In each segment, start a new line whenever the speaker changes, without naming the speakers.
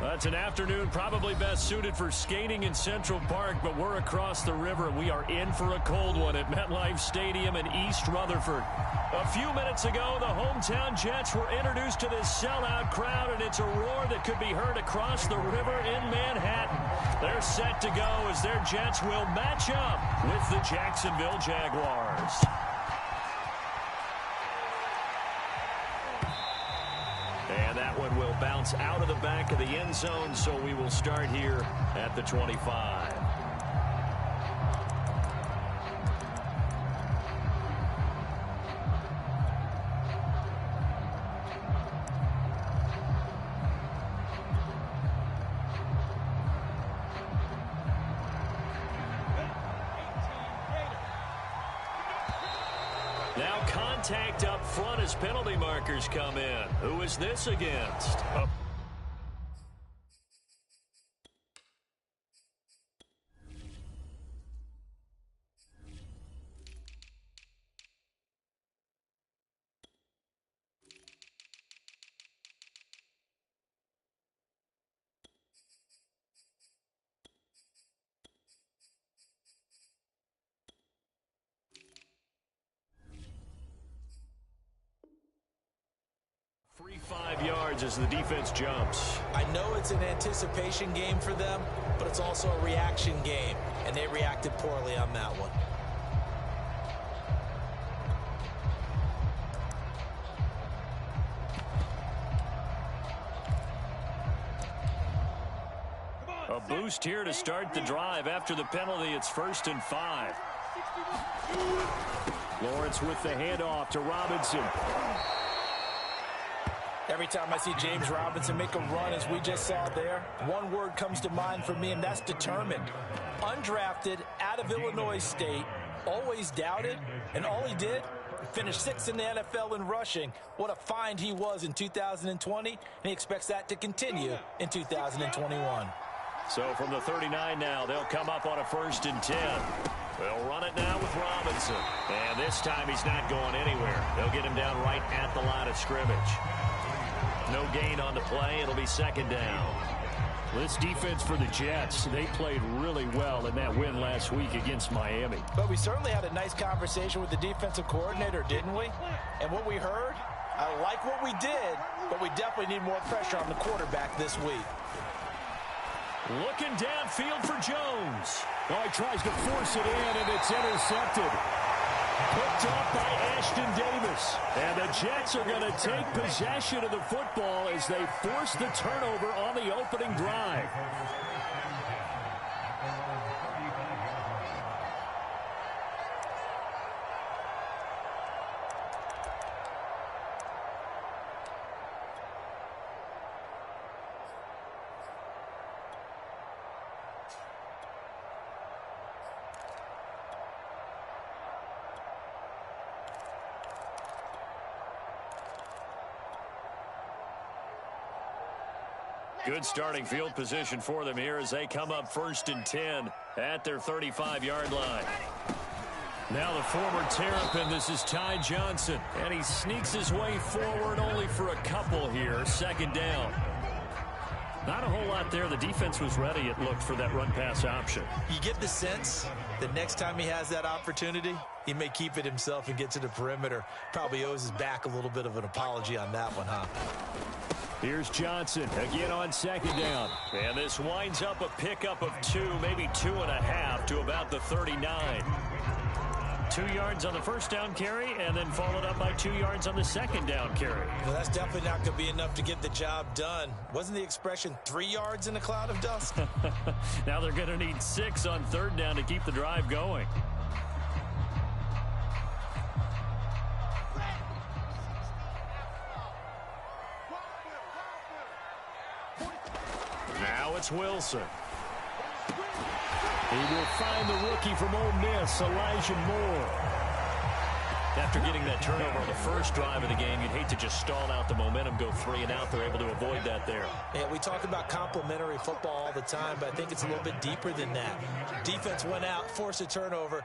It's an afternoon probably best suited for skating in Central Park, but we're across the river. We are in for a cold one at MetLife Stadium in East Rutherford. A few minutes ago, the hometown Jets were introduced to this sellout crowd, and it's a roar that could be heard across the river in Manhattan. They're set to go as their Jets will match up with the Jacksonville Jaguars. And that one will bounce out of the back of the end zone, so we will start here at the 25. Now contact up front as penalty markers come in. Who is this against? Oh. Free 5 yards as the defense jumps.
I know it's an anticipation game for them, but it's also a reaction game, and they reacted poorly on that one.
A boost here to start the drive. After the penalty, it's 1st and 5. Lawrence with the handoff to Robinson.
Every time I see James Robinson make a run, as we just saw there, one word comes to mind for me, and that's determined. Undrafted, out of Illinois State, always doubted, and all he did, finished 6th in the NFL in rushing. What a find he was in 2020, and he expects that to continue in 2021.
So from the 39 now, they'll come up on a 1st and 10. They'll run it now with Robinson. And this time he's not going anywhere. They'll get him down right at the line of scrimmage. No gain on the play. It'll be 2nd down. This defense for the Jets, they played really well in that win last week against Miami.
But we certainly had a nice conversation with the defensive coordinator, didn't we? And what we heard, I like what we did, but we definitely need more pressure on the quarterback this week.
Looking downfield for Jones. Oh, he tries to force it in, and it's intercepted. Picked up by Ashton Davis. And the Jets are going to take possession of the football as they force the turnover on the opening drive. Good starting field position for them here as they come up 1st and 10 at their 35-yard line. Now the former Terrapin, this is Ty Johnson, and he sneaks his way forward only for a couple here. 2nd down. Not a whole lot there. The defense was ready, it looked, for that run-pass option.
You get the sense that next time he has that opportunity, he may keep it himself and get to the perimeter. Probably owes his back a little bit of an apology on that one, huh?
Here's Johnson again on 2nd down. And this winds up a pickup of 2, maybe 2.5 to about the 39. 2 yards on the 1st down carry, and then followed up by 2 yards on the 2nd down carry.
Well, that's definitely not going to be enough to get the job done. Wasn't the expression 3 yards in a cloud of dust?
Now they're going to need 6 on 3rd down to keep the drive going. Now it's Wilson. He will find the rookie from Ole Miss, Elijah Moore. After getting that turnover on the first drive of the game, you'd hate to just stall out the momentum, go 3 and out. They're able to avoid that there.
Yeah, we talk about complementary football all the time, but I think it's a little bit deeper than that. Defense went out, forced a turnover.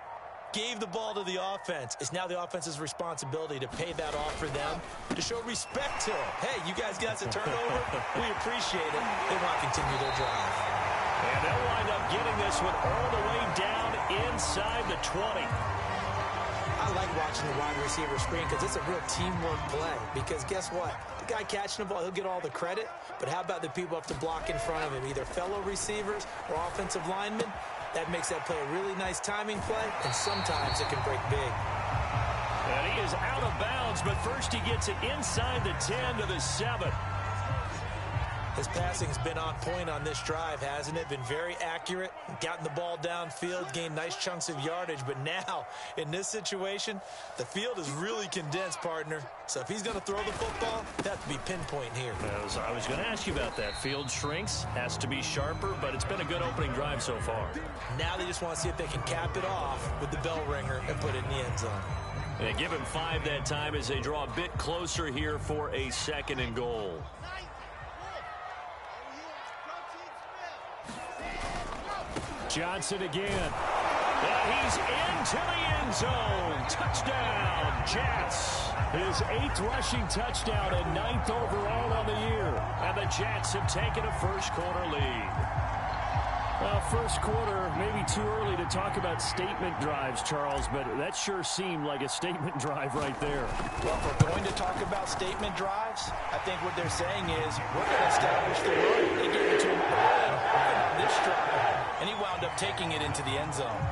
gave the ball to the offense. It's now the offense's responsibility to pay that off for them, to show respect to them. Hey, you guys got a turnover? We appreciate it. They want to continue their drive.
And they'll wind up getting this one all the way down inside the 20.
I like watching the wide receiver screen because it's a real teamwork play. Because guess what? The guy catching the ball, he'll get all the credit. But how about the people up to block in front of him, either fellow receivers or offensive linemen? That makes that play a really nice timing play, and sometimes it can break big.
And he is out of bounds, but first he gets it inside the 10 to the 7.
His passing's been on point on this drive, hasn't it? Been very accurate, gotten the ball downfield, gained nice chunks of yardage. But now, in this situation, the field is really condensed, partner. So if he's going to throw the football, it has to be pinpoint here.
I was going to ask you about that. Field shrinks, has to be sharper, but it's been a good opening drive so far.
Now they just want to see if they can cap it off with the bell ringer and put it in the end zone.
And give him 5 that time as they draw a bit closer here for a 2nd and goal. Johnson again. And he's into the end zone. Touchdown, Jets. His 8th rushing touchdown and 9th overall on the year. And the Jets have taken a first-quarter lead. Well, first quarter, maybe too early to talk about statement drives, Charles, but that sure seemed like a statement drive right there.
Well, if we're going to talk about statement drives, I think what they're saying is we're going to establish the run. They gave it to him on this drive, and he wound up taking it into the end zone.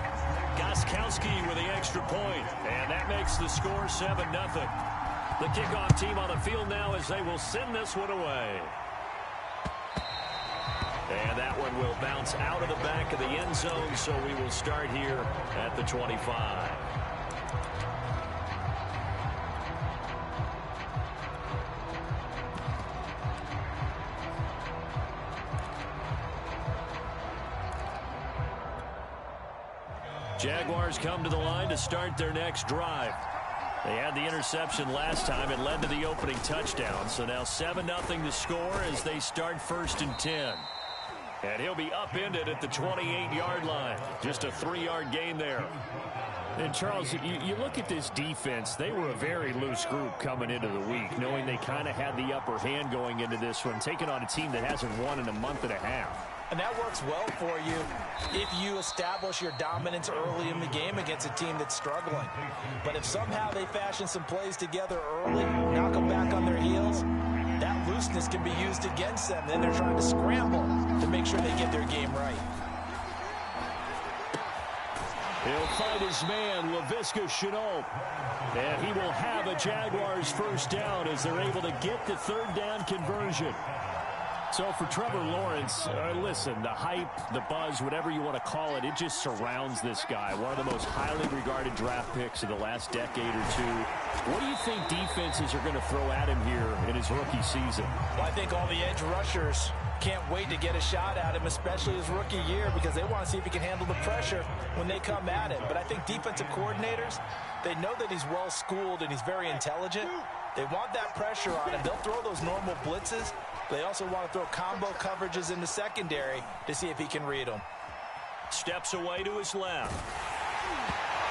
Gostkowski with the extra point, and that makes the score 7-0. The kickoff team on the field now as they will send this one away. And that one will bounce out of the back of the end zone, so we will start here at the 25. Jaguars come to the line to start their next drive. They had the interception last time. It led to the opening touchdown. So now 7-0 to score as they start 1st and 10. And he'll be upended at the 28-yard line. Just a 3-yard gain there. And, Charles, you look at this defense, they were a very loose group coming into the week, knowing they kind of had the upper hand going into this one, taking on a team that hasn't won in a month and a half.
And that works well for you if you establish your dominance early in the game against a team that's struggling. But if somehow they fashion some plays together early, knock them back on their heels, that looseness can be used against them. Then they're trying to scramble to make sure they get their game right.
He'll find his man, Laviska Shenault. And he will have a Jaguars first down as they're able to get the 3rd down conversion. So for Trevor Lawrence, listen, the hype, the buzz, whatever you want to call it, it just surrounds this guy. One of the most highly regarded draft picks of the last decade or two. What do you think defenses are going to throw at him here in his rookie season?
Well, I think all the edge rushers can't wait to get a shot at him, especially his rookie year, because they want to see if he can handle the pressure when they come at him. But I think defensive coordinators, they know that he's well-schooled and he's very intelligent. They want that pressure on him. They'll throw those normal blitzes. They also want to throw combo coverages in the secondary to see if he can read them.
Steps away to his left.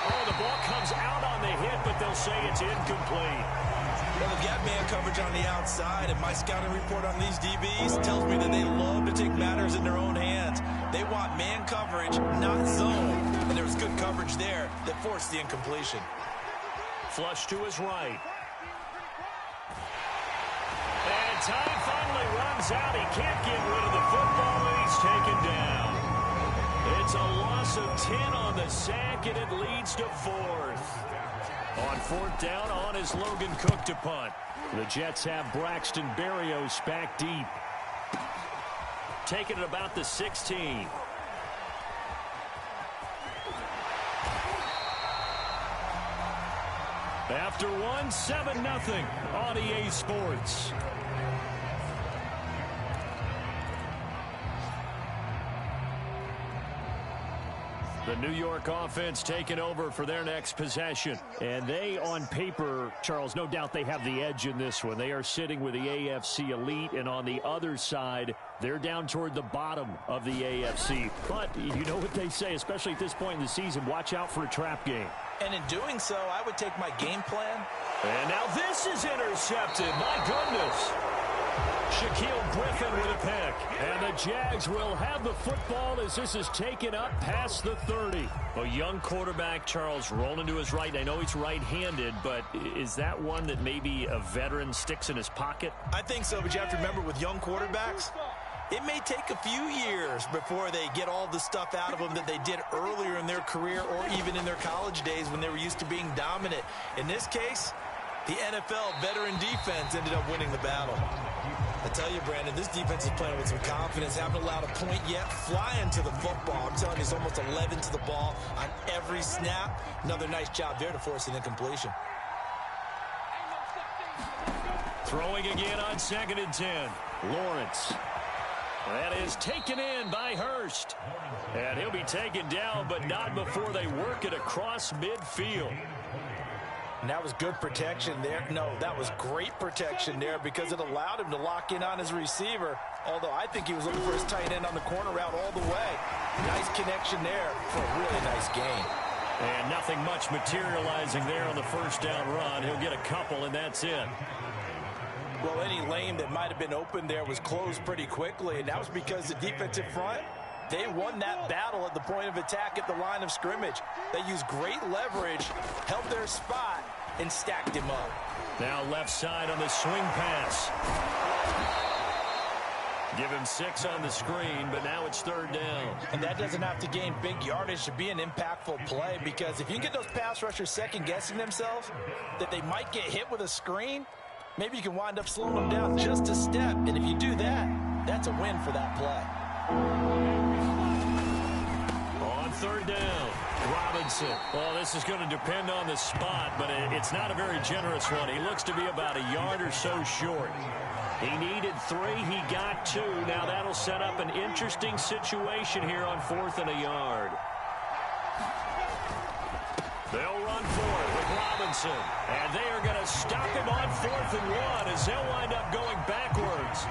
Oh, the ball comes out on the hit, but they'll say it's incomplete.
Well, they've got man coverage on the outside, and my scouting report on these DBs tells me that they love to take matters in their own hands. They want man coverage, not zone. And there was good coverage there that forced the incompletion.
Flush to his right. And time finally runs out. He can't get rid of the football, and he's taken down. It's a loss of 10 on the sack, and it leads to 4th. On 4th down, on is Logan Cook to punt. The Jets have Braxton Berrios back deep. Taking it about the 16. After 7-0 on EA Sports. The New York offense taking over for their next possession. And they, on paper, Charles, no doubt they have the edge in this one. They are sitting with the AFC elite, and on the other side, they're down toward the bottom of the AFC. But you know what they say, especially at this point in the season, watch out for a trap game.
And in doing so, I would take my game plan.
And now this is intercepted. My goodness. Shaquille Griffin with a pick. And the Jags will have the football as this is taken up past the 30. A young quarterback, Charles, rolling to his right. I know he's right-handed, but is that one that maybe a veteran sticks in his pocket?
I think so, but you have to remember with young quarterbacks, it may take a few years before they get all the stuff out of them that they did earlier in their career or even in their college days when they were used to being dominant. In this case, the NFL veteran defense ended up winning the battle. I tell you, Brandon, this defense is playing with some confidence. Haven't allowed a point yet. Flying to the football. I'm telling you, it's almost 11 to the ball on every snap. Another nice job there to force an incompletion.
Throwing again on 2nd and 10. Lawrence. That is taken in by Hurst. And he'll be taken down, but not before they work it across midfield.
And that was good protection there. No, that was great protection there because it allowed him to lock in on his receiver. Although I think he was looking for his tight end on the corner route all the way. Nice connection there for a really nice gain.
And nothing much materializing there on the first down run. He'll get a couple, and that's it.
Well, any lane that might have been open there was closed pretty quickly, and that was because the defensive front, they won that battle at the point of attack at the line of scrimmage. They used great leverage, held their spot, and stacked him up.
Now left side on the swing pass. Give him 6 on the screen, but now it's 3rd down.
And that doesn't have to gain big yardage to be an impactful play, because if you can get those pass rushers second-guessing themselves, that they might get hit with a screen, maybe you can wind up slowing them down just a step. And if you do that, that's a win for that play.
On 3rd down, Robinson. Well, this is going to depend on the spot, but it's not a very generous one. He looks to be about a yard or so short. He needed 3. He got 2. Now that'll set up an interesting situation here on 4th and a yard. They'll run for it with Robinson. And they are going to stop him on 4th and 1 as they'll wind up going backwards.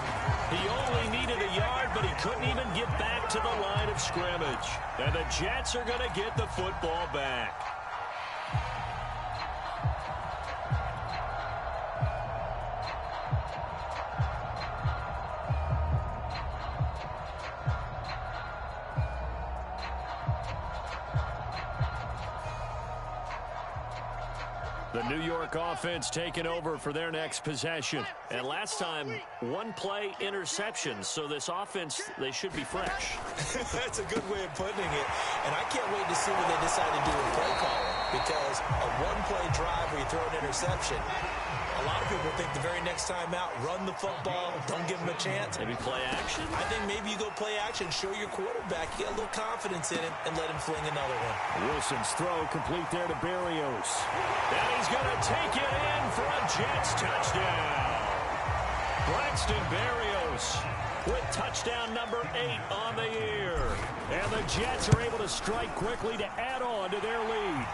He only needed a yard, but he couldn't even get back to the line of scrimmage. And the Jets are going to get the football back. The New York offense taking over for their next possession. And last time, 1-play interception. So this offense, they should be fresh.
That's a good way of putting it. And I can't wait to see what they decide to do with play calling. Because a 1-play drive where you throw an interception, a lot of people think the very next time out, run the football, don't give them a chance.
Maybe play action?
I think maybe you go play action, show your quarterback, get a little confidence in him, and let him fling another one.
Wilson's throw complete there to Berrios. And he's going to take it in for a Jets touchdown. Braxton Berrios with touchdown number 8 on the year. And the Jets are able to strike quickly to add on to their lead.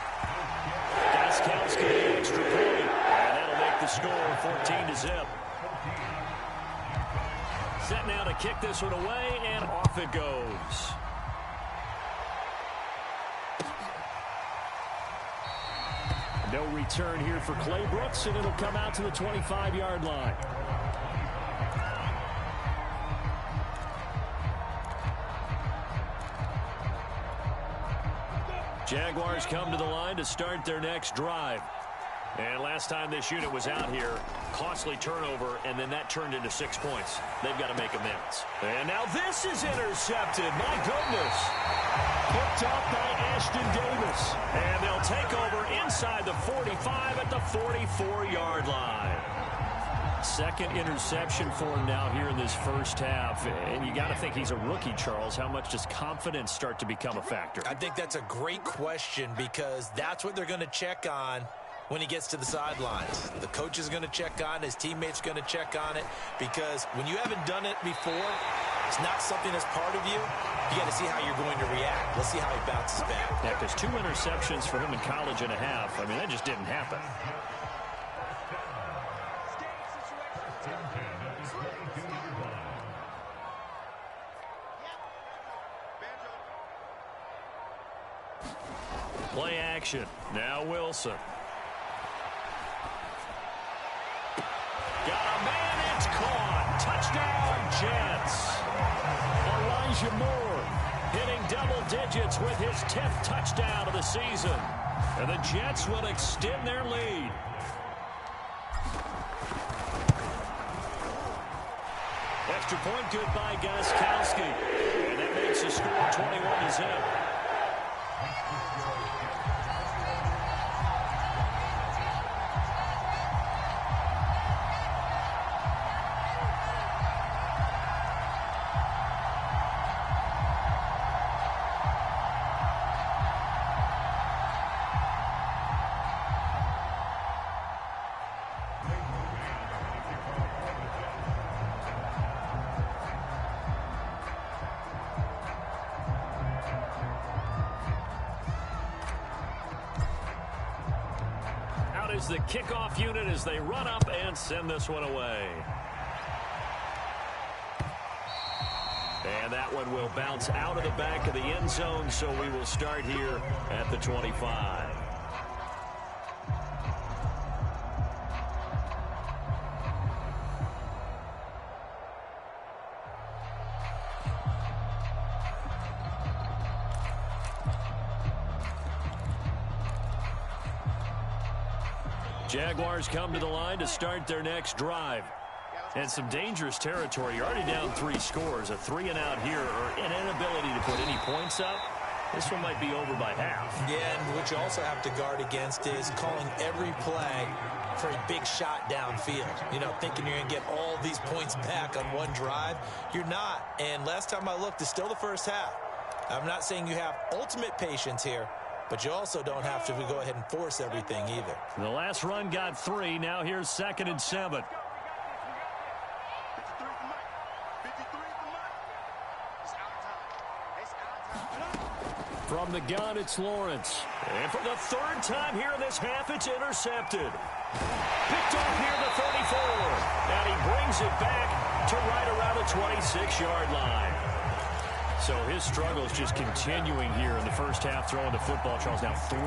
Gostkowski the extra point. And that'll make the score 14-0. Set now to kick this one away, and off it goes. No return here for Clay Brooks, and it'll come out to the 25-yard line. Jaguars come to the line to start their next drive. And last time this unit was out here, costly turnover, and then that turned into 6 points. They've got to make amends. And now this is intercepted. My goodness. Picked up by Ashton Davis. And they'll take over inside the 45 at the 44-yard line. Second interception for him now here in this first half. And you got to think he's a rookie, Charles. How much does confidence start to become a factor?
I think that's a great question because that's what they're going to check on when he gets to the sidelines. The coach is going to check on it. His teammates going to check on it because when you haven't done it before, It's not something that's part of you. You got to see how you're going to react. Let's see how he bounces back.
Yeah, because 2 interceptions for him in college and a half. I mean, that just didn't happen. Play action. Now Wilson. Got a man. It's caught. Touchdown, Jets. Elijah Moore hitting double digits with his 10th touchdown of the season. And the Jets will extend their lead. Extra point good by Gostkowski. And that makes the score 21-0. Is the kickoff unit as they run up and send this one away. And that one will bounce out of the back of the end zone, so we will start here at the 25. Jaguars come to the line to start their next drive. And some dangerous territory. You're already down 3 scores. A 3-and-out here or an inability to put any points up. This one might be over by half.
Yeah, and what you also have to guard against is calling every play for a big shot downfield. You know, thinking you're going to get all these points back on one drive. You're not. And last time I looked, it's still the first half. I'm not saying you have ultimate patience here, but you also don't have to go ahead and force everything either.
The last run got 3. Now here's 2nd and 7. From the gun, it's Lawrence. And for the 3rd time here in this half, it's intercepted. Picked off near the 34. And he brings it back to right around the 26-yard line. So his struggle is just continuing here in the first half throwing the football. Charles, now 3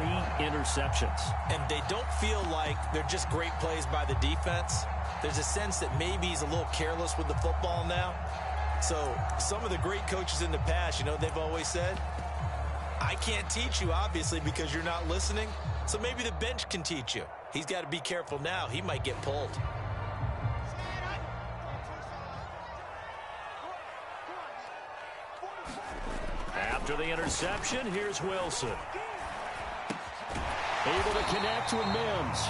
interceptions.
And they don't feel like they're just great plays by the defense. There's a sense that maybe he's a little careless with the football now. So some of the great coaches in the past, you know, they've always said, I can't teach you, obviously, because you're not listening. So maybe the bench can teach you. He's got to be careful now. He might get pulled.
After the interception, here's Wilson. Able to connect with Mims.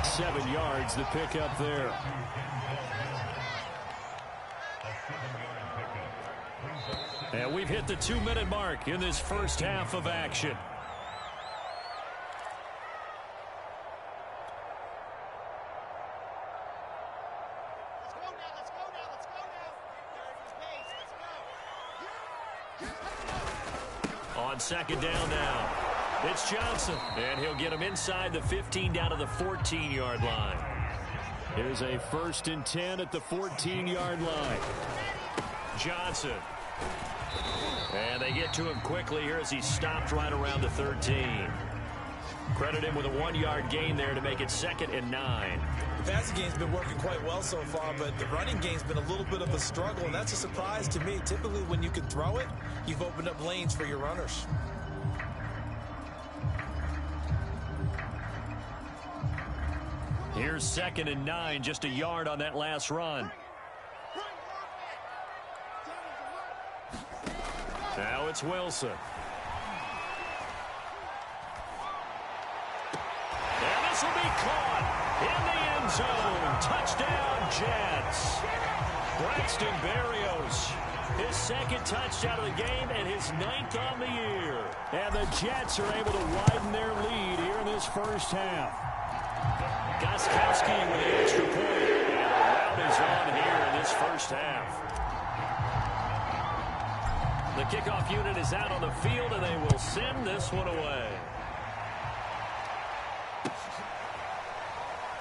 7 yards, the pickup there. And we've hit the 2-minute mark in this first half of action. On 2nd down now, it's Johnson. And he'll get him inside the 15 down to the 14-yard line. Here's a 1st and 10 at the 14-yard line. Johnson. And they get to him quickly here as he stopped right around the 13. Credit him with a 1-yard gain there to make it 2nd and 9.
The passing game's been working quite well so far, but the running game's been a little bit of a struggle, and that's a surprise to me. Typically, when you can throw it, you've opened up lanes for your runners.
Here's 2nd and 9, just a yard on that last run. Now it's Wilson. And this will be caught in the end zone. Touchdown, Jets. Braxton Berrios, his 2nd touchdown of the game and his 9th on the year. And the Jets are able to widen their lead here in this first half. Gostkowski with the extra point. And the round is on here in this first half. The kickoff unit is out on the field, and they will send this one away.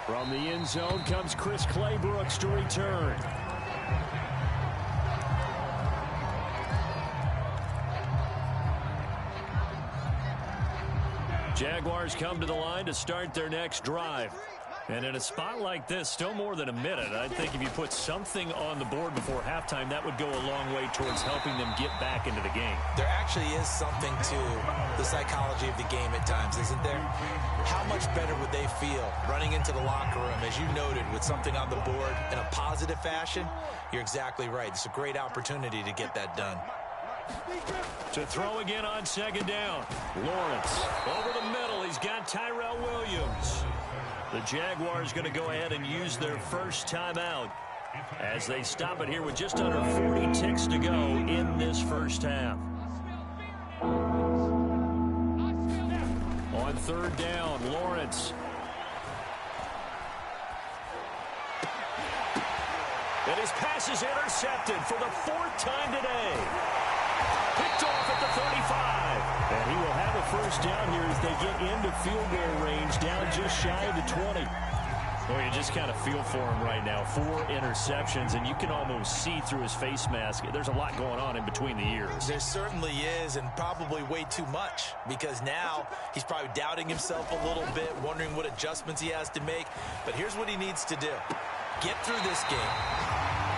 From the end zone comes Chris Claybrooks to return. Jaguars come to the line to start their next drive. And in a spot like this, still more than a minute, I think if you put something on the board before halftime, that would go a long way towards helping them get back into the game.
There actually is something to the psychology of the game at times, isn't there? How much better would they feel running into the locker room, as you noted, with something on the board in a positive fashion? You're exactly right. It's a great opportunity to get that done.
To throw again on second down. Lawrence over the middle. He's got Tyrell Williams. The Jaguars going to go ahead and use their first timeout as they stop it here with just under 40 ticks to go in this first half. On third down, Lawrence. And his pass is intercepted for the fourth time today. Picked off at the 35. And he will have a first down here as they get into field goal range, down just shy of the 20. Well, you just kind of feel for him right now. 4 interceptions, and you can almost see through his face mask. There's a lot going on in between the ears.
There certainly is, and probably way too much, because now he's probably doubting himself a little bit, wondering what adjustments he has to make. But here's what he needs to do. Get through this game.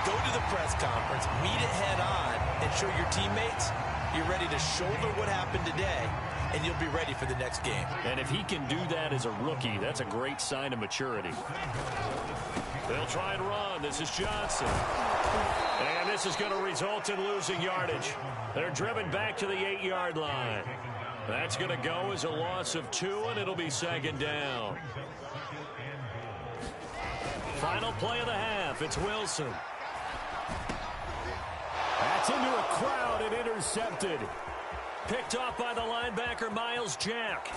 Go to the press conference, meet it head on, and show your teammates you're ready to shoulder what happened today, and you'll be ready for the next game.
And if he can do that as a rookie, that's a great sign of maturity. They'll try and run. This is Johnson. And this is going to result in losing yardage. They're driven back to the 8-yard line. That's going to go as a loss of 2, and it'll be second down. Final play of the half. It's Wilson. That's into a crowd and intercepted. Picked off by the linebacker, Miles Jack.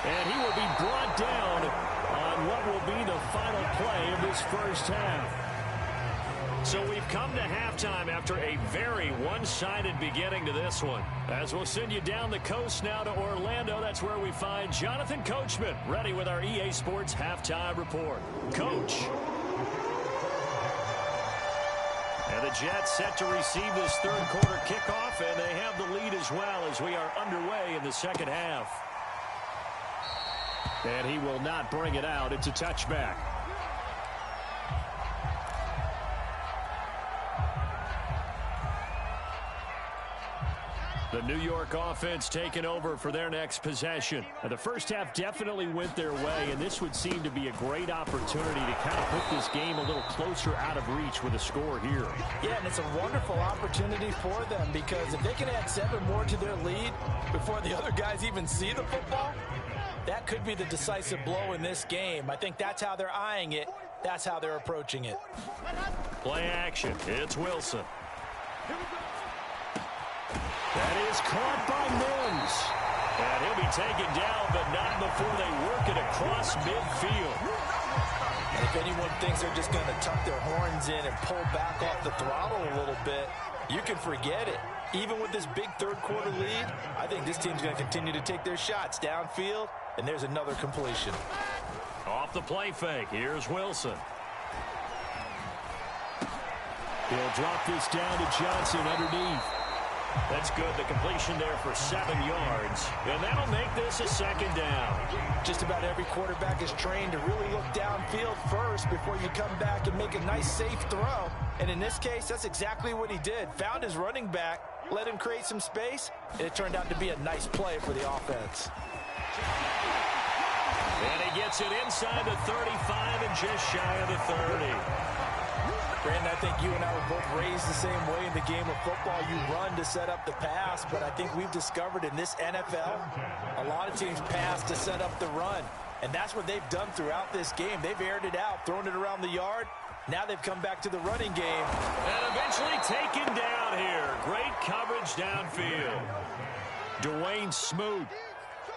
And he will be brought down on what will be the final play of this first half. So we've come to halftime after a very one-sided beginning to this one. As we'll send you down the coast now to Orlando, that's where we find Jonathan Coachman, ready with our EA Sports Halftime Report. Coach. And the Jets set to receive this third quarter kickoff, and they have the lead as well as we are underway in the second half. And he will not bring it out. It's a touchback. The New York offense taking over for their next possession. The first half definitely went their way, and this would seem to be a great opportunity to kind of put this game a little closer out of reach with a score here.
Yeah, and it's a wonderful opportunity for them, because if they can add 7 more to their lead before the other guys even see the football, that could be the decisive blow in this game. I think that's how they're eyeing it. That's how they're approaching it.
Play action. It's Wilson. That is caught by Mims. And he'll be taken down, but not before they work it across midfield.
And if anyone thinks they're just going to tuck their horns in and pull back off the throttle a little bit, you can forget it. Even with this big third quarter lead, I think this team's going to continue to take their shots downfield, and there's another completion.
Off the play fake, here's Wilson. He'll drop this down to Johnson underneath. That's good. The completion there for 7 yards. And that'll make this a second down.
Just about every quarterback is trained to really look downfield first before you come back and make a nice, safe throw. And in this case, that's exactly what he did. Found his running back, let him create some space, and it turned out to be a nice play for the offense.
And he gets it inside the 35 and just shy of the 30.
Brandon, I think you and I were both raised the same way in the game of football. You run to set up the pass, but I think we've discovered in this NFL, a lot of teams pass to set up the run. And that's what they've done throughout this game. They've aired it out, thrown it around the yard. Now they've come back to the running game.
And eventually taken down here. Great coverage downfield. Dwayne Smoot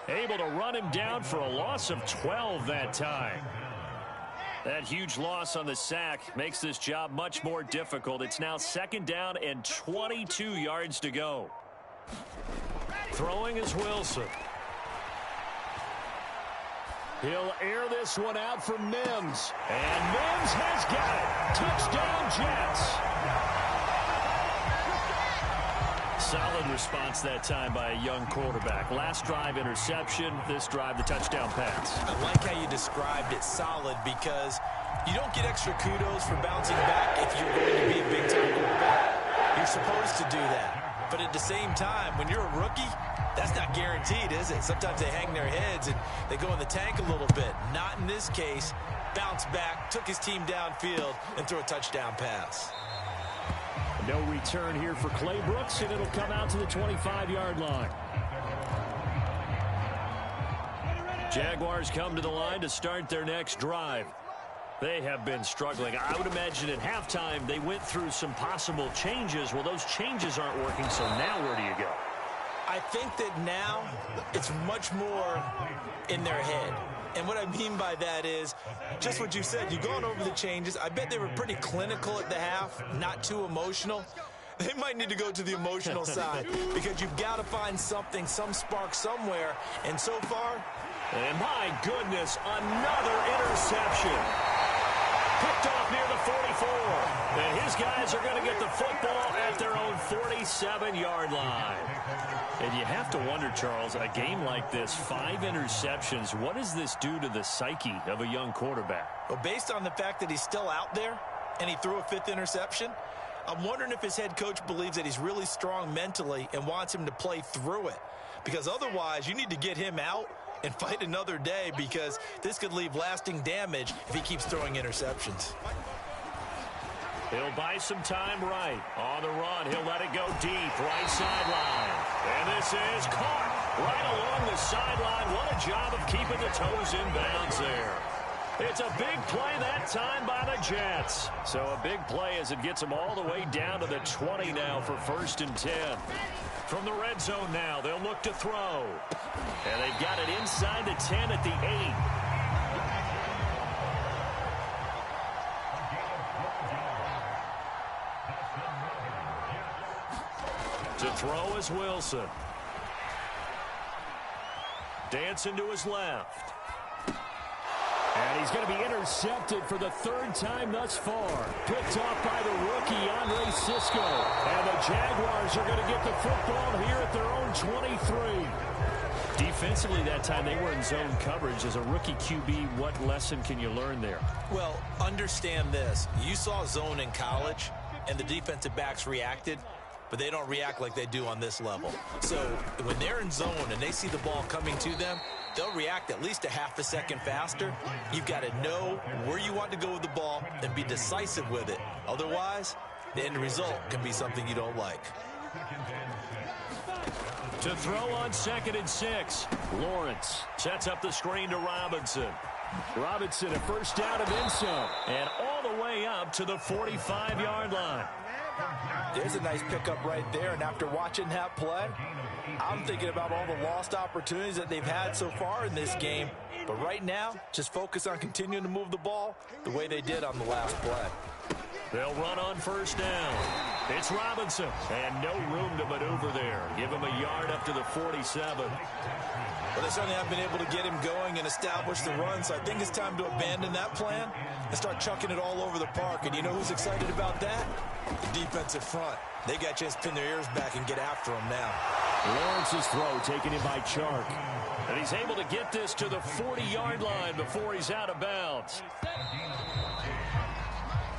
able to run him down for a loss of 12 that time. That huge loss on the sack makes this job much more difficult. It's now second down and 22 yards to go. Throwing is Wilson. He'll air this one out for Mims. And Mims has got it. Touchdown, Jets. Solid response that time by a young quarterback. Last drive, interception. This drive, the touchdown pass.
I like how you described it, solid, because you don't get extra kudos for bouncing back if you're going to be a big-time quarterback. You're supposed to do that. But at the same time, when you're a rookie, that's not guaranteed, is it? Sometimes they hang their heads and they go in the tank a little bit. Not in this case. Bounce back, took his team downfield, and threw a touchdown pass.
No return here for Clay Brooks, and it'll come out to the 25-yard line. Jaguars come to the line to start their next drive. They have been struggling. I would imagine at halftime they went through some possible changes. Well, those changes aren't working, so now where do you go?
I think that now it's much more in their head. And what I mean by that is just what you said. You've gone over the changes. I bet they were pretty clinical at the half, not too emotional. They might need to go to the emotional side because you've got to find something, some spark somewhere. And so far,
and my goodness, another interception. Picked off near the 44. And his guys are going to get the football at their own 47-yard line. And you have to wonder, Charles, a game like this, 5 interceptions, what does this do to the psyche of a young quarterback?
Well, based on the fact that he's still out there and he threw a 5th interception, I'm wondering if his head coach believes that he's really strong mentally and wants him to play through it. Because otherwise, you need to get him out and fight another day, because this could leave lasting damage if he keeps throwing interceptions.
He'll buy some time right. On the run, he'll let it go deep, right sideline. And this is caught right along the sideline. What a job of keeping the toes in bounds there. It's a big play that time by the Jets. So a big play as it gets them all the way down to the 20 now for 1st and 10. From the red zone now, they'll look to throw. And they've got it inside the 10 at the 8. To throw is Wilson. Dancing to his left. And he's going to be intercepted for the 3rd time thus far. Picked off by the rookie, Andre Sisco. And the Jaguars are going to get the football here at their own 23. Defensively that time, they were in zone coverage. As a rookie QB, what lesson can you learn there?
Well, understand this. You saw zone in college, and the defensive backs reacted, but they don't react like they do on this level. So when they're in zone and they see the ball coming to them, they'll react at least a half a second faster. You've got to know where you want to go with the ball and be decisive with it. Otherwise, the end result can be something you don't like.
To throw on 2nd and 6. Lawrence sets up the screen to Robinson. Robinson a 1st down and then some. And all the way up to the 45-yard line.
There's a nice pickup right there, and after watching that play, I'm thinking about all the lost opportunities that they've had so far in this game. But right now, just focus on continuing to move the ball the way they did on the last play.
They'll run on 1st down. It's Robinson, and no room to maneuver there. Give him a yard up to the 47.
Well, they certainly have been able to get him going and establish the run, so I think it's time to abandon that plan and start chucking it all over the park. And you know who's excited about that? The defensive front. They got a chance to pin their ears back and get after him now.
Lawrence's throw taken in by Chark. And he's able to get this to the 40-yard line before he's out of bounds.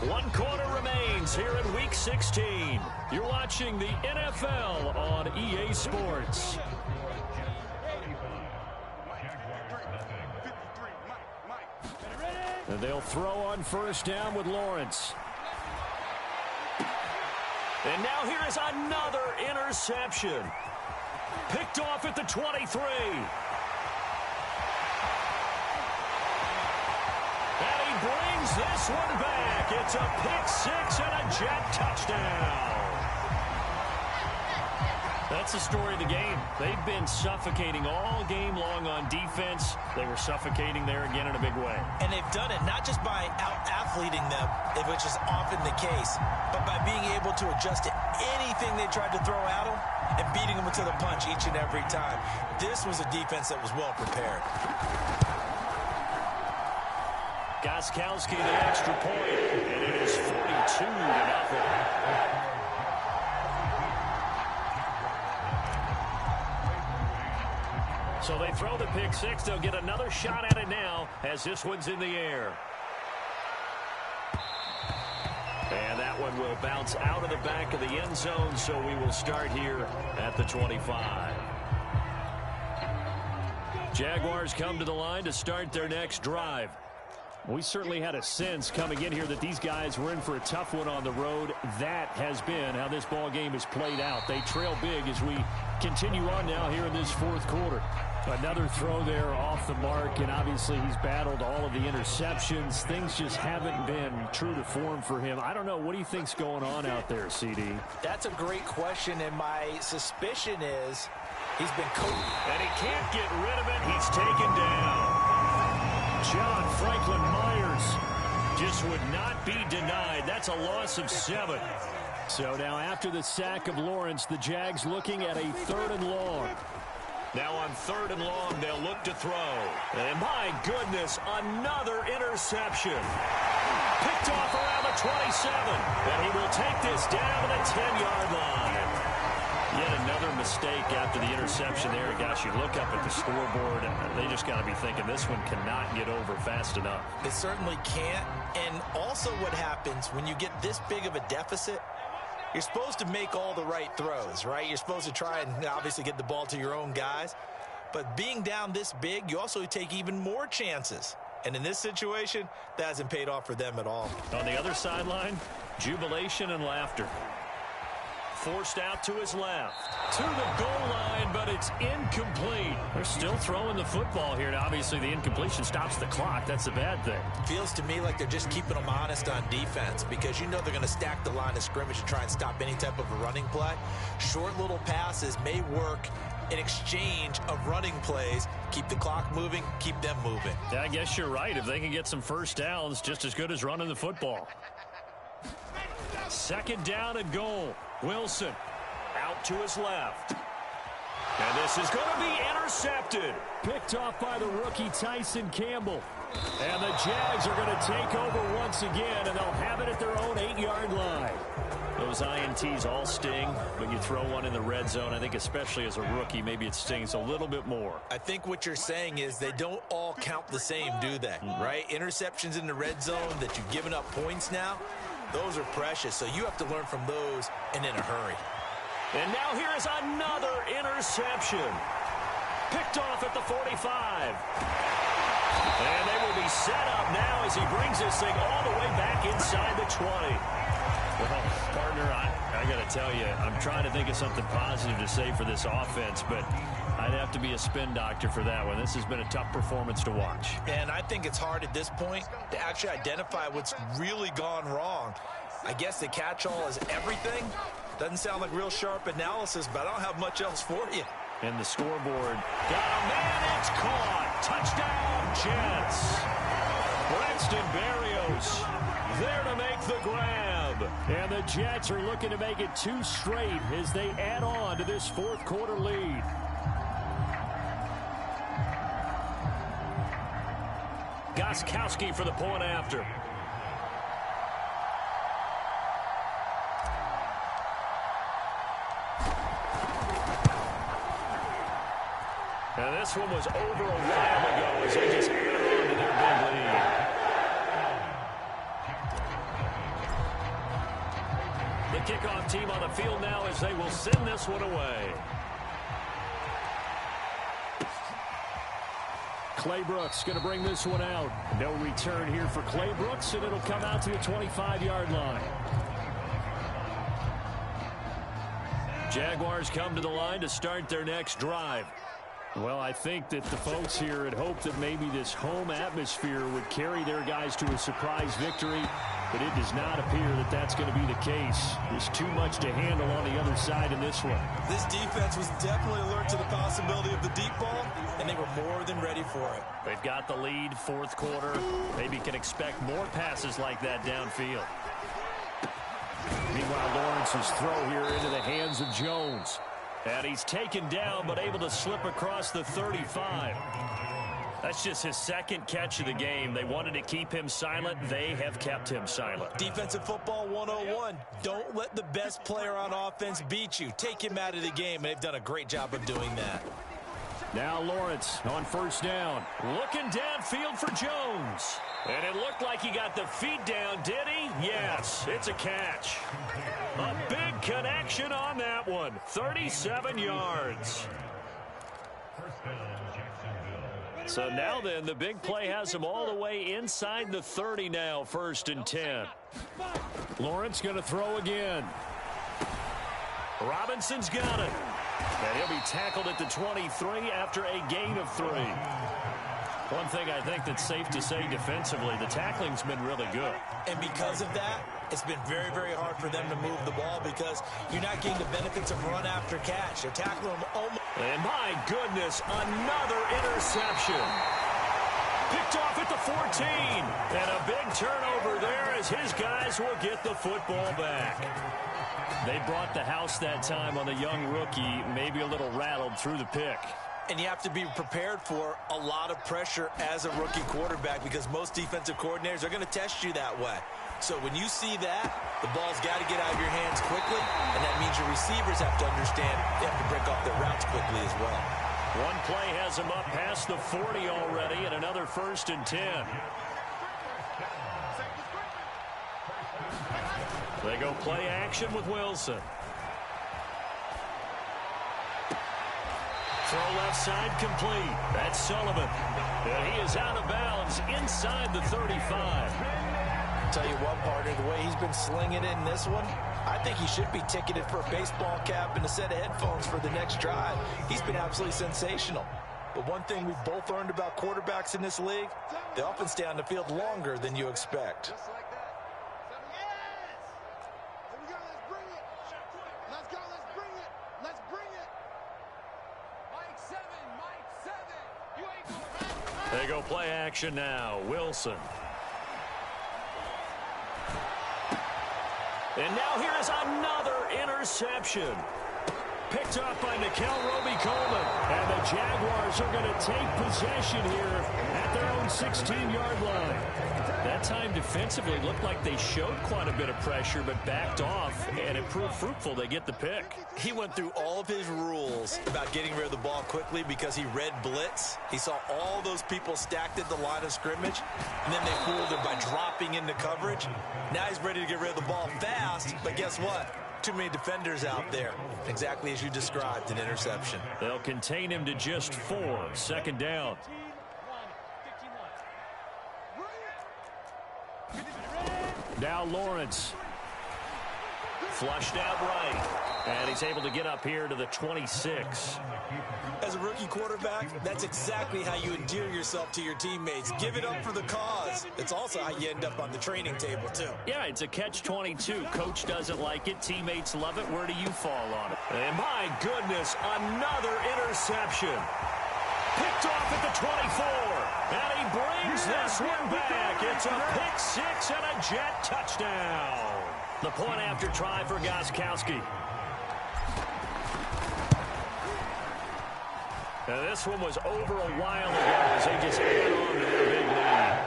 1 quarter remains here in Week 16. You're watching the NFL on EA Sports. And they'll throw on 1st down with Lawrence. And now here is another interception. Picked off at the 23. And he brings this one back. It's a pick 6 and a Jet touchdown. That's the story of the game. They've been suffocating all game long on defense. They were suffocating there again in a big way.
And they've done it not just by out-athleting them, which is often the case, but by being able to adjust to anything they tried to throw at them and beating them to the punch each and every time. This was a defense that was well prepared.
Gostkowski the extra point, and it is 42-0. So they throw the pick six. They'll get another shot at it now as this one's in the air. And that one will bounce out of the back of the end zone, so we will start here at the 25. Jaguars come to the line to start their next drive. We certainly had a sense coming in here that these guys were in for a tough one on the road. That has been how this ball game has played out. They trail big as we continue on now here in this fourth quarter. Another throw there off the mark, and obviously he's battled all of the interceptions. Things just haven't been true to form for him. I don't know. What do you think's going on out there, CD?
That's a great question, and my suspicion is he's been coached.
And he can't get rid of it. He's taken down. John Franklin Myers just would not be denied. That's a loss of 7. So now after the sack of Lawrence, the Jags looking at a 3rd and long. Now on 3rd and long, they'll look to throw. And my goodness, another interception. Picked off around the 27. And he will take this down to the 10-yard line. Yet another mistake after the interception there. Gosh, you look up at the scoreboard, and they just got to be thinking this one cannot get over fast enough.
It certainly can't. And also what happens when you get this big of a deficit, you're supposed to make all the right throws, right? You're supposed to try and obviously get the ball to your own guys. But being down this big, you also take even more chances. And in this situation, that hasn't paid off for them at all.
On the other sideline, jubilation and laughter. Forced out to his left. To the goal line, but it's incomplete. They're still throwing the football here. Now, obviously, the incompletion stops the clock. That's the bad thing.
Feels to me like they're just keeping them honest on defense because you know they're going to stack the line of scrimmage to try and stop any type of a running play. Short little passes may work in exchange of running plays. Keep the clock moving, keep them moving.
Yeah, I guess you're right. If they can get some first downs, just as good as running the football. 2nd down and goal. Wilson out to his left. And this is going to be intercepted. Picked off by the rookie Tyson Campbell. And the Jags are going to take over once again, and they'll have it at their own 8-yard line. Those INTs all sting, but you throw one in the red zone, I think especially as a rookie, maybe it stings a little bit more.
I think what you're saying is they don't all count the same, do they? Right? Interceptions in the red zone that you've given up points now, those are precious, so you have to learn from those and in a hurry.
And now here is another interception. Picked off at the 45. And they will be set up now as he brings this thing all the way back inside the 20. Well, partner, I got to tell you, I'm trying to think of something positive to say for this offense, but I'd have to be a spin doctor for that one. This has been a tough performance to watch.
And I think it's hard at this point to actually identify what's really gone wrong. I guess the catch-all is everything. Doesn't sound like real sharp analysis, but I don't have much else for you.
And the scoreboard. Got a man, it's caught. Touchdown, Jets. Braxton Berrios there to make the grab. And the Jets are looking to make it 2 straight as they add on to this fourth quarter lead. Gostkowski for the point after. And this one was over a while ago as they just added on to their big lead. The kickoff team on the field now as they will send this one away. Clay Brooks going to bring this one out. No return here for Clay Brooks, and it'll come out to the 25-yard line. Jaguars come to the line to start their next drive. Well, I think that the folks here had hoped that maybe this home atmosphere would carry their guys to a surprise victory, but it does not appear that that's going to be the case. There's too much to handle on the other side in this one.
This defense was definitely alert to the possibility of the deep ball, and they were more than ready for it.
They've got the lead, fourth quarter. Maybe can expect more passes like that downfield. Meanwhile, Lawrence's throw here into the hands of Jones. And he's taken down, but able to slip across the 35. That's just his second catch of the game. They wanted to keep him silent. They have kept him silent.
Defensive football 101. Don't let the best player on offense beat you. Take him out of the game, and they've done a great job of doing that.
Now Lawrence on first down. Looking downfield for Jones. And it looked like he got the feet down, did he? Yes, it's a catch. A big connection on that one. 37 yards. So now then, the big play has him all the way inside the 30 now, 1st and 10. Lawrence going to throw again. Robinson's got it. And he'll be tackled at the 23 after a gain of 3. One thing I think that's safe to say defensively, the tackling's been really good.
And because of that, it's been very, very hard for them to move the ball because you're not getting the benefits of run after catch. They're tackling them almost.
And my goodness, another interception. Picked off at the 14. And a big turnover there as his guys will get the football back. They brought the house that time on the young rookie, maybe a little rattled through the pick.
And you have to be prepared for a lot of pressure as a rookie quarterback because most defensive coordinators are going to test you that way. So when you see that, the ball's got to get out of your hands quickly, and that means your receivers have to understand they have to break off their routes quickly as well.
One play has him up past the 40 already, and another 1st and 10. They go play action with Wilson. Throw left side complete. That's Sullivan. And he is out of bounds inside the 35.
Tell you what, partner, the way he's been slinging it in this one, I think he should be ticketed for a baseball cap and a set of headphones for the next drive. He's been absolutely sensational. But one thing we've both learned about quarterbacks in this league, they often stay on the field longer than you expect.
They go play action now. Wilson. And now here is another interception. Picked up by Nikel Roby-Coleman. And the Jaguars are going to take possession here at their own 16-yard line. That time defensively looked like they showed quite a bit of pressure but backed off, and it proved fruitful. They get the pick.
He went through all of his rules about getting rid of the ball quickly because he read blitz. He saw all those people stacked at the line of scrimmage, and then they fooled him by dropping into coverage. Now he's ready to get rid of the ball fast, but guess what? Too many defenders out there. Exactly as you described, an interception.
They'll contain him to just 4. 2nd down. Now Lawrence. Flushed out right. And he's able to get up here to the 26.
As a rookie quarterback, that's exactly how you endear yourself to your teammates. Give it up for the cause. It's also how you end up on the training table, too.
Yeah, it's a catch-22. Coach doesn't like it. Teammates love it. Where do you fall on it? And my goodness, another interception. Picked off at the 24. And he brings this one back. It's a pick 6 and a Jet touchdown. The point after try for Gostkowski. Now this one was over a while ago as they just add on to their big lead.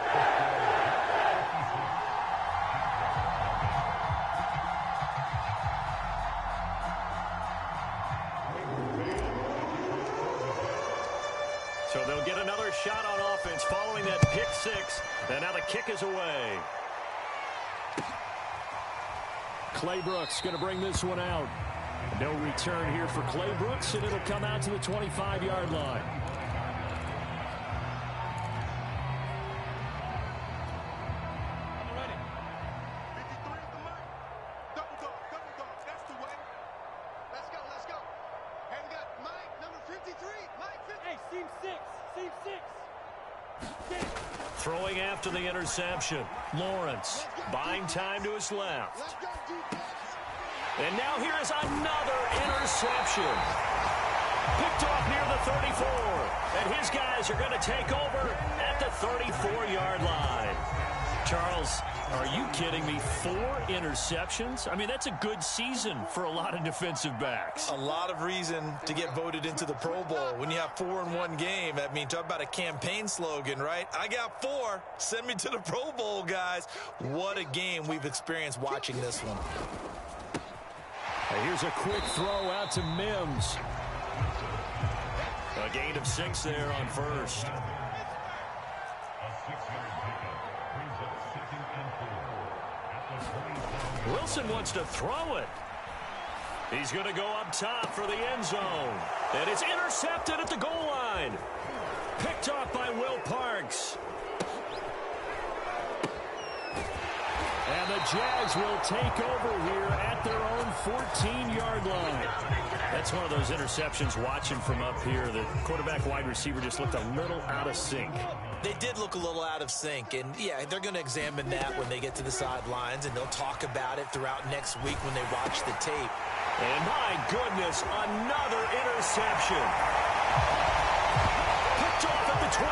So they'll get another shot on offense following that pick 6. And now the kick is away. Clay Brooks going to bring this one out. No return here for Clay Brooks, and it'll come out to the 25-yard line. Throwing after the interception. Lawrence buying time to his left. And now here is another interception. Picked off near the 34. And his guys are going to take over at the 34-yard line. Charles, are you kidding me? 4 interceptions? I mean, that's a good season for a lot of defensive backs.
A lot of reason to get voted into the Pro Bowl. When you have 4 in one game, I mean, talk about a campaign slogan, right? I got 4. Send me to the Pro Bowl, guys. What a game we've experienced watching this one.
Here's a quick throw out to Mims. A gain of 6 there on first. Wilson wants to throw it. He's going to go up top for the end zone. And it's intercepted at the goal line. Picked off by Will Parks. And the Jags will take over here at their own 14-yard line. That's one of those interceptions watching from up here. The quarterback wide receiver just looked a little out of sync.
They did look a little out of sync, and yeah, they're going to examine that when they get to the sidelines, and they'll talk about it throughout next week when they watch the tape.
And my goodness, another interception. Picked off at the 12.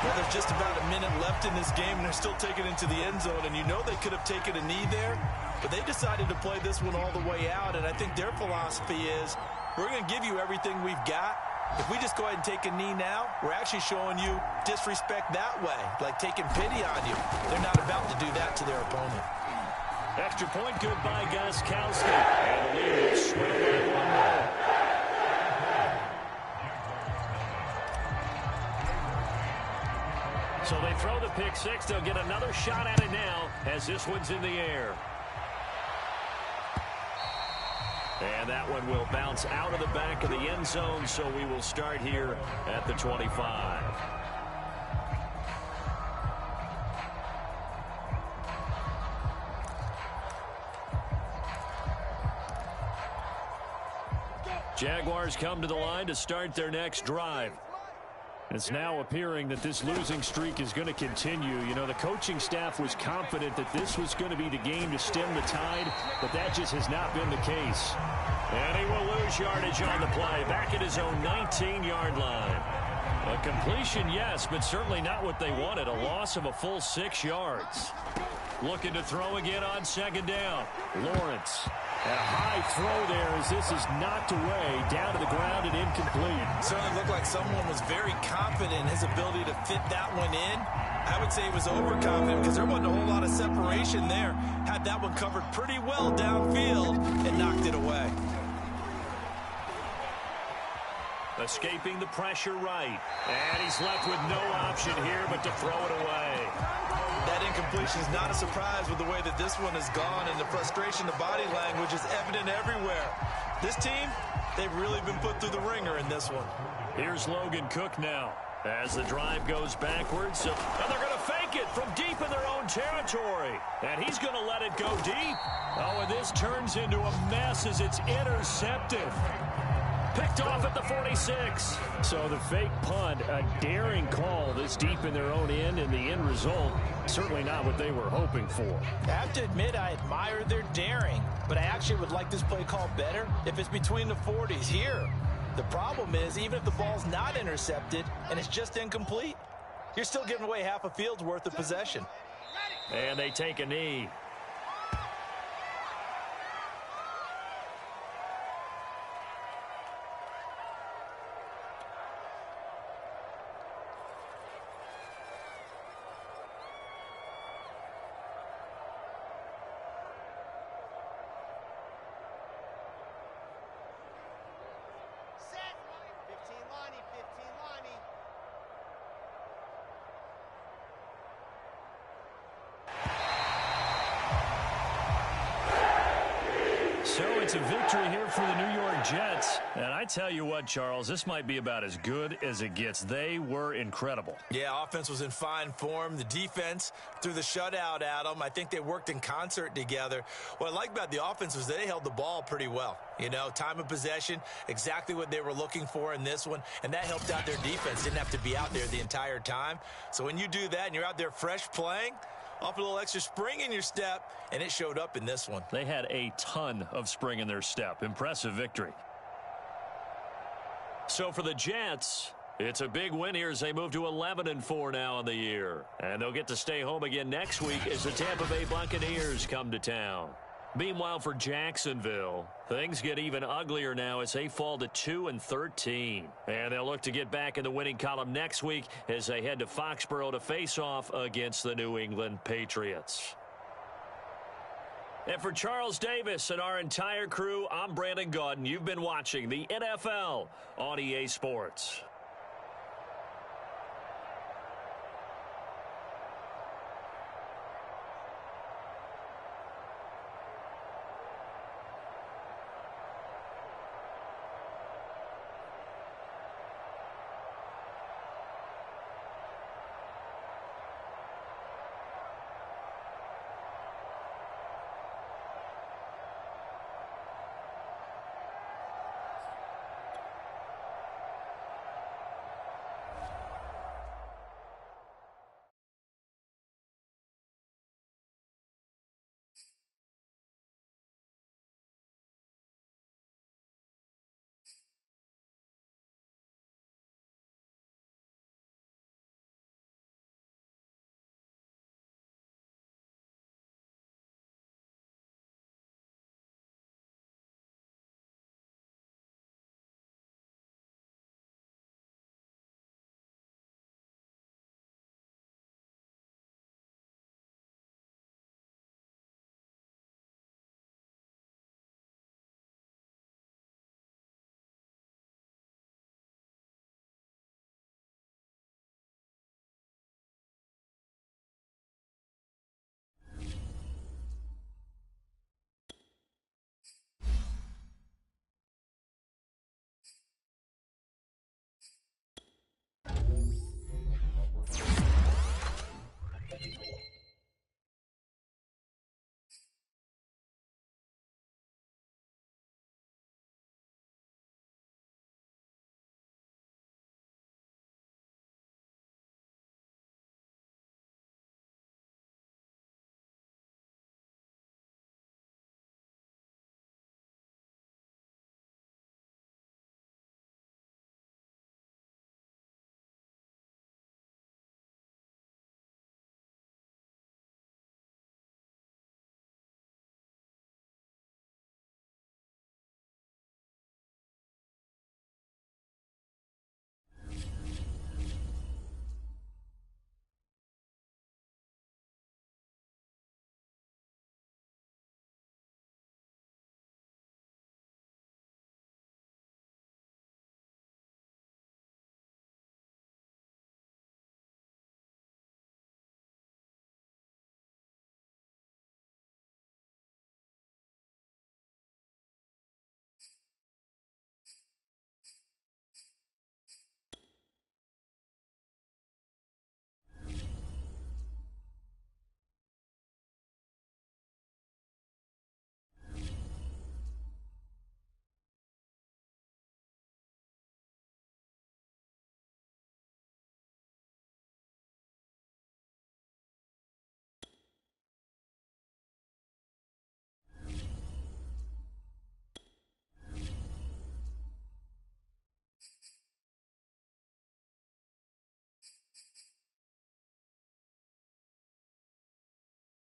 Yeah, there's just about a minute left in this game, and they're still taking it into the end zone, and you know they could have taken a knee there, but they decided to play this one all the way out, and I think their philosophy is we're going to give you everything we've got. If we just go ahead and take a knee now, we're actually showing you disrespect that way, like taking pity on you. They're not about to do that to their opponent.
Extra point good by Gostkowski. And the lead will swing by 1 more. So they throw the pick 6. They'll get another shot at it now as this one's in the air. And that one will bounce out of the back of the end zone, so we will start here at the 25. Jaguars come to the line to start their next drive. It's now appearing that this losing streak is going to continue. You know, the coaching staff was confident that this was going to be the game to stem the tide, but that just has not been the case. And he will lose yardage on the play, back at his own 19-yard line. A completion, yes, but certainly not what they wanted. A loss of a full 6 yards. Looking to throw again on 2nd down. Lawrence. And a high throw there as this is knocked away, down to the ground and incomplete.
Certainly looked like someone was very confident in his ability to fit that one in. I would say he was overconfident because there wasn't a whole lot of separation there. Had that one covered pretty well downfield and knocked it away.
Escaping the pressure right. And he's left with no option here but to throw it away.
That incompletion is not a surprise with the way that this one has gone, and the frustration, the body language is evident everywhere. This team, they've really been put through the ringer in this one.
Here's Logan Cook now as the drive goes backwards. And they're going to fake it from deep in their own territory. And he's going to let it go deep. Oh, and this turns into a mess as it's intercepted. Picked off at the 46. So the fake punt, a daring call this deep in their own end, and the end result, certainly not what they were hoping for.
I have to admit, I admire their daring, but I actually would like this play call better if it's between the 40s here. The problem is, even if the ball's not intercepted and it's just incomplete, you're still giving away half a field's worth of possession.
And they take a knee. points of victory here for the New York Jets. And I tell you what, Charles, this might be about as good as it gets. They were incredible.
Yeah, offense was in fine form. The defense threw the shutout at them. I think they worked in concert together. What I like about the offense was they held the ball pretty well. You know, time of possession, exactly what they were looking for in this one, and that helped out their defense. Didn't have to be out there the entire time. So when you do that and you're out there fresh playing, off a little extra spring in your step, and it showed up in this one.
They had a ton of spring in their step. Impressive victory. So for the Jets, it's a big win here as they move to 11-4 now in the year. And they'll get to stay home again next week as the Tampa Bay Buccaneers come to town. Meanwhile, for Jacksonville, things get even uglier now as they fall to 2-13. And they'll look to get back in the winning column next week as they head to Foxborough to face off against the New England Patriots. And for Charles Davis and our entire crew, I'm Brandon Gaudin. You've been watching the NFL on EA Sports.